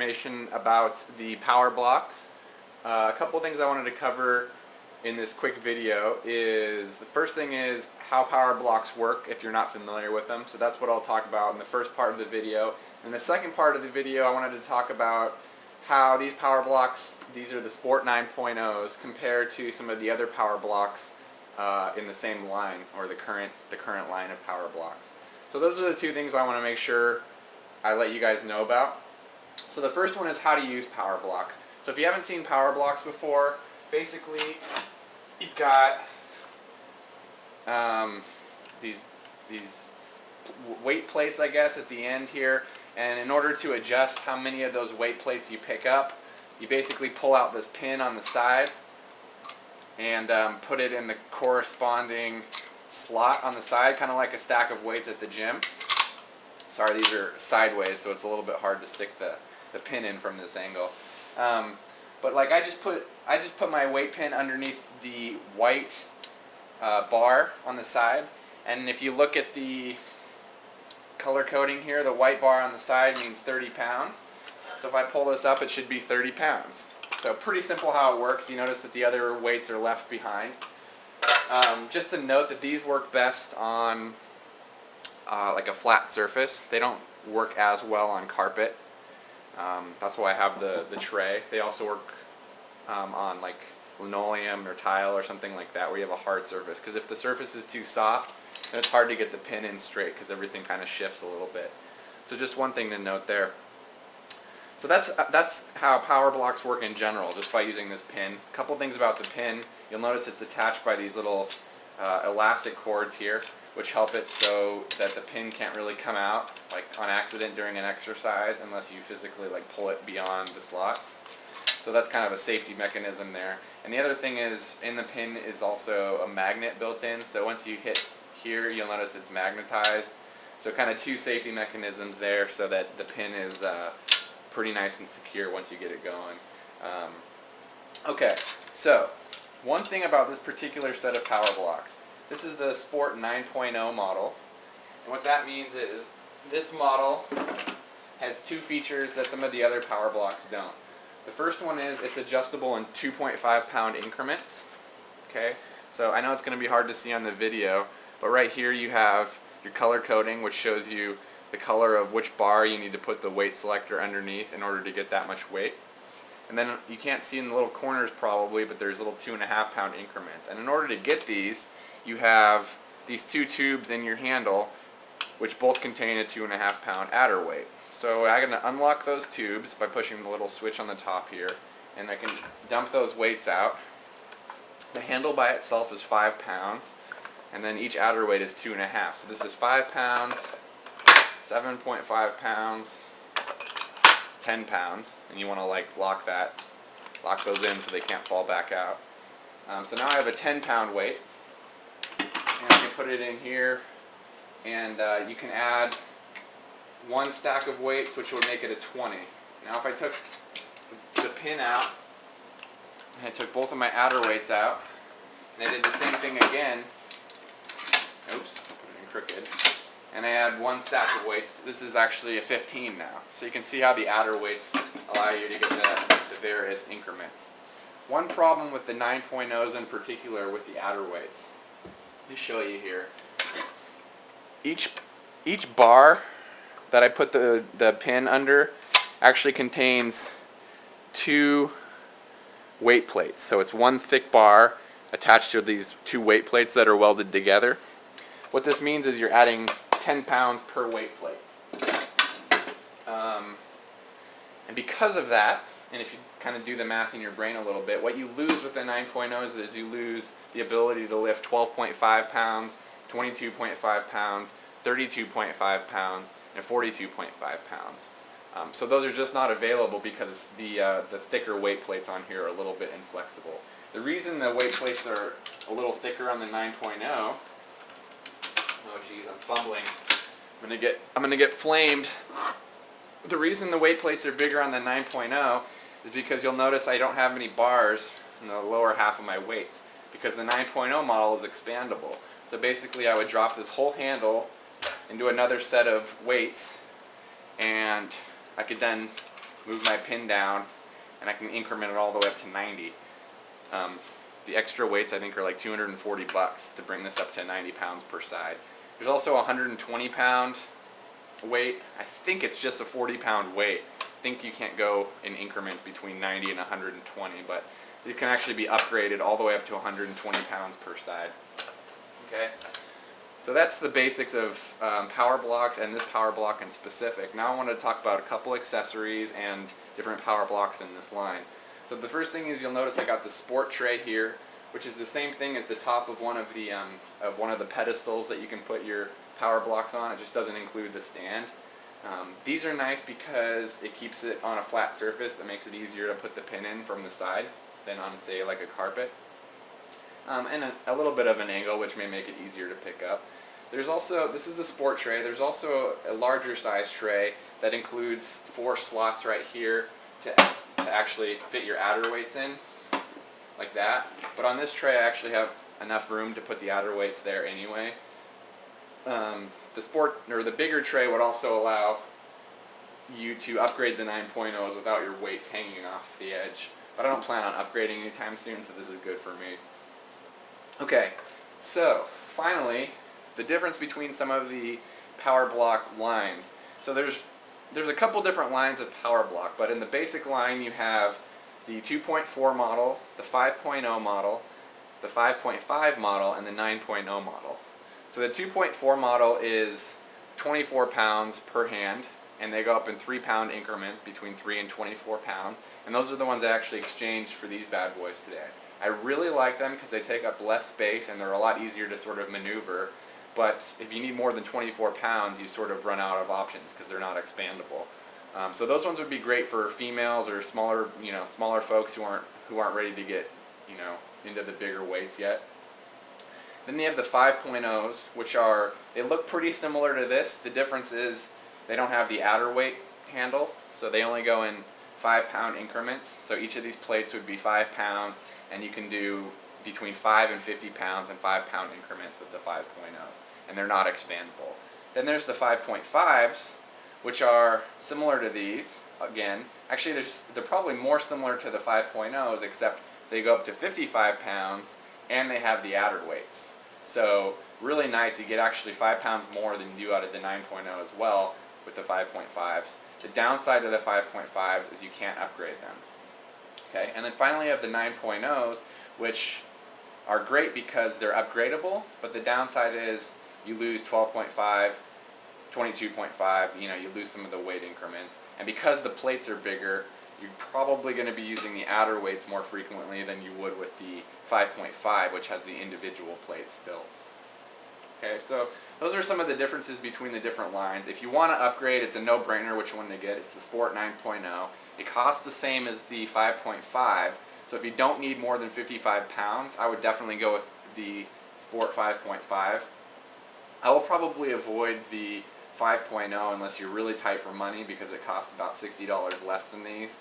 Information about the power blocks. A couple of things I wanted to cover in this quick video is the first thing is how power blocks work if you're not familiar with them. So that's what I'll talk about in the first part of the video. In the second part of the video, I wanted to talk about how these power blocks, these are the Sport 9.0s, compare to some of the other power blocks in the same line, or the current line of power blocks. So those are the two things I want to make sure I let you guys know about. So the first one is how to use power blocks. So if you haven't seen power blocks before, basically you've got these weight plates, I guess, at the end here, and in order to adjust how many of those weight plates you pick up, you basically pull out this pin on the side and put it in the corresponding slot on the side, kind of like a stack of weights at the gym. Sorry, these are sideways, so it's a little bit hard to stick the pin in from this angle. But like I just put my weight pin underneath the white bar on the side, and if you look at the color coding here, the white bar on the side means 30 pounds. So if I pull this up, it should be 30 pounds. So pretty simple how it works. You notice that the other weights are left behind. Just to note that these work best on like a flat surface. They don't work as well on carpet. That's why I have the tray. They also work on like linoleum or tile or something like that, where you have a hard surface. Because if the surface is too soft, then it's hard to get the pin in straight because everything kind of shifts a little bit. So just one thing to note there. So that's how power blocks work in general, just by using this pin. A couple things about the pin. You'll notice it's attached by these little elastic cords here, which help it so that the pin can't really come out like on accident during an exercise unless you physically like pull it beyond the slots. So that's kind of a safety mechanism there. And the other thing is, in the pin is also a magnet built in, so once you hit here, you'll notice it's magnetized. So kind of two safety mechanisms there so that the pin is pretty nice and secure once you get it going. Okay, so one thing about this particular set of power blocks. This is the Sport 9.0 model, and what that means is this model has two features that some of the other power blocks don't. The first one is it's adjustable in 2.5 pound increments. Okay, so I know it's going to be hard to see on the video, but right here you have your color coding, which shows you the color of which bar you need to put the weight selector underneath in order to get that much weight. And then you can't see in the little corners probably, but there's little 2.5 pound increments. And in order to get these, you have these two tubes in your handle, which both contain a 2.5 pound adder weight. So I'm going to unlock those tubes by pushing the little switch on the top here, and I can dump those weights out. The handle by itself is 5 pounds, and then each adder weight is 2.5. So this is 5 pounds, 7.5 pounds, 10 pounds, and you want to like lock those in so they can't fall back out. So now I have a 10 pound weight, and I can put it in here, and you can add one stack of weights, which would make it a 20. Now if I took the pin out, and I took both of my adder weights out, and I did the same thing again, oops, put it in crooked, and I add one stack of weights, this is actually a 15 now. So you can see how the adder weights allow you to get the various increments. One problem with the 9.0s in particular with the adder weights, let me show you here. Each bar that I put the pin under actually contains two weight plates. So it's one thick bar attached to these two weight plates that are welded together. What this means is you're adding 10 pounds per weight plate. And because of that, and if you kind of do the math in your brain a little bit, what you lose with the 9.0s is you lose the ability to lift 12.5 pounds, 22.5 pounds, 32.5 pounds, and 42.5 pounds. So those are just not available because the thicker weight plates on here are a little bit inflexible. The reason the weight plates are a little thicker on the 9.0, oh geez, I'm fumbling. I'm gonna get flamed. The reason the weight plates are bigger on the 9.0 is because you'll notice I don't have many bars in the lower half of my weights, because the 9.0 model is expandable. So basically I would drop this whole handle into another set of weights, and I could then move my pin down, and I can increment it all the way up to 90. The extra weights I think are like $240 to bring this up to 90 pounds per side. There's also a 120 pound weight. I think it's just a 40 pound weight. I think you can't go in increments between 90 and 120, but it can actually be upgraded all the way up to 120 pounds per side. Okay, so that's the basics of power blocks and this power block in specific. Now I want to talk about a couple accessories and different power blocks in this line. So the first thing is, you'll notice I got the sport tray here, which is the same thing as the top of one of the pedestals that you can put your power blocks on. It just doesn't include the stand. These are nice because it keeps it on a flat surface that makes it easier to put the pin in from the side than on, say, like a carpet. And a little bit of an angle, which may make it easier to pick up. There's also, this is the sport tray, there's also a larger size tray that includes 4 slots right here to actually fit your adder weights in, like that. But on this tray I actually have enough room to put the adder weights there anyway. The bigger tray would also allow you to upgrade the 9.0s without your weights hanging off the edge. But I don't plan on upgrading anytime soon, so this is good for me. Okay, so finally, the difference between some of the power block lines. So there's a couple different lines of power block, but in the basic line you have the 2.4 model, the 5.0 model, the 5.5 model, and the 9.0 model. So the 2.4 model is 24 pounds per hand, and they go up in 3-pound increments between 3 and 24 pounds, and those are the ones I actually exchanged for these bad boys today. I really like them because they take up less space and they're a lot easier to sort of maneuver, but if you need more than 24 pounds you sort of run out of options because they're not expandable. So those ones would be great for females or smaller folks who aren't ready to get into the bigger weights yet. Then they have the 5.0s, which they look pretty similar to this. The difference is they don't have the adder weight handle, so they only go in 5-pound increments. So each of these plates would be 5 pounds, and you can do between 5 and 50 pounds in 5-pound increments with the 5.0s, and they're not expandable. Then there's the 5.5s, which are similar to these. Again, actually they're probably more similar to the 5.0s, except they go up to 55 pounds and they have the adder weights. So really nice, you get actually 5 pounds more than you do out of the 9.0 as well with the 5.5s. The downside of the 5.5s is you can't upgrade them. Okay, and then finally you have the 9.0s, which are great because they're upgradable, but the downside is you lose 12.5, 22.5, you lose some of the weight increments. And because the plates are bigger, you're probably going to be using the adder weights more frequently than you would with the 5.5, which has the individual plates still. Okay, so those are some of the differences between the different lines. If you want to upgrade, it's a no-brainer which one to get. It's the Sport 9.0. It costs the same as the 5.5, so if you don't need more than 55 pounds, I would definitely go with the Sport 5.5. I will probably avoid the 5.0 unless you're really tight for money because it costs about $60 less than these.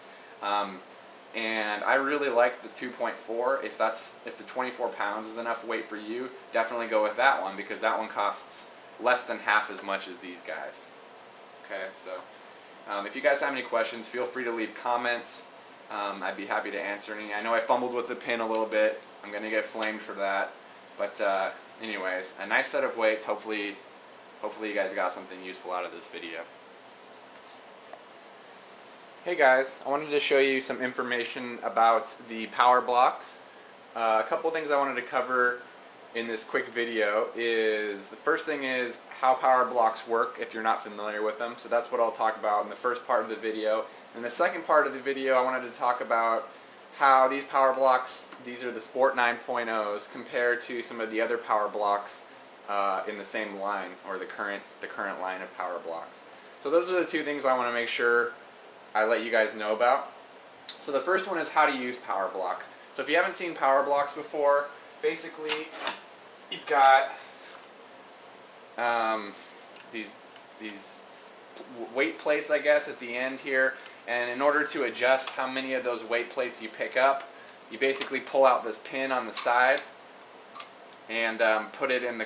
And I really like the 2.4. If the 24 pounds is enough weight for you, definitely go with that one because that one costs less than half as much as these guys. Okay, so if you guys have any questions, feel free to leave comments. I'd be happy to answer any. I know I fumbled with the pin a little bit. I'm going to get flamed for that. But anyways, a nice set of weights. Hopefully you guys got something useful out of this video. Hey guys, I wanted to show you some information about the power blocks. A couple things I wanted to cover in this quick video is, the first thing is how power blocks work if you're not familiar with them. So that's what I'll talk about in the first part of the video. In the second part of the video, I wanted to talk about how these power blocks, these are the Sport 9.0s, compare to some of the other power blocks in the same line, or the current line of power blocks. So those are the two things I want to make sure I let you guys know about. So the first one is how to use power blocks. So if you haven't seen power blocks before, basically you've got these weight plates, I guess, at the end here, and in order to adjust how many of those weight plates you pick up, you basically pull out this pin on the side and put it in the